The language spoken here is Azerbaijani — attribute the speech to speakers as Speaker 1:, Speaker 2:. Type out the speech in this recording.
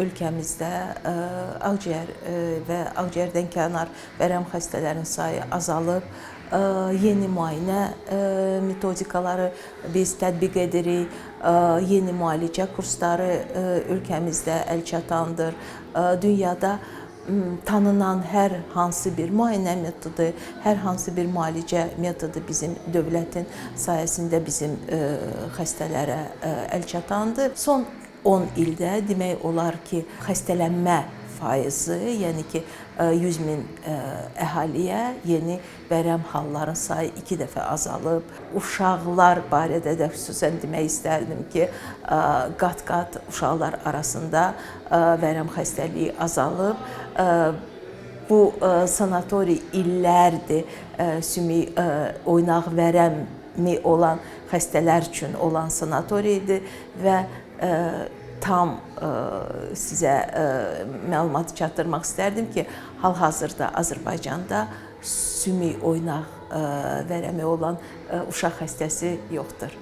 Speaker 1: ölkəmizdə ağciyər və ağciyərdən kənar vərəm xəstələrinin sayı azalıb. Yeni müayinə metodikaları biz tətbiq edirik. Yeni müalicə kursları ölkəmizdə əlçatandır. Dünyada tanınan hər hansı bir müayinə metodu, hər hansı bir müalicə metodu bizim dövlətin sayəsində bizim xəstələrə əlçatandır. Son 10 ildə demək olar ki, xəstələnmə faizi, yəni ki, 100 min əhaliyə yeni vərəm halların sayı 2 dəfə azalıb. Uşaqlar barədə də xüsusən demək istərdim ki, qat-qat uşaqlar arasında vərəm xəstəliyi azalıb. Bu sanatoriy illərdir sümük oynaq vərəmi olan xəstələr üçün olan sanatoriydir və tam sizə məlumat çatdırmaq istərdim ki, hal-hazırda Azərbaycanda sümük oynaq vərəmi olan uşaq xəstəsi yoxdur.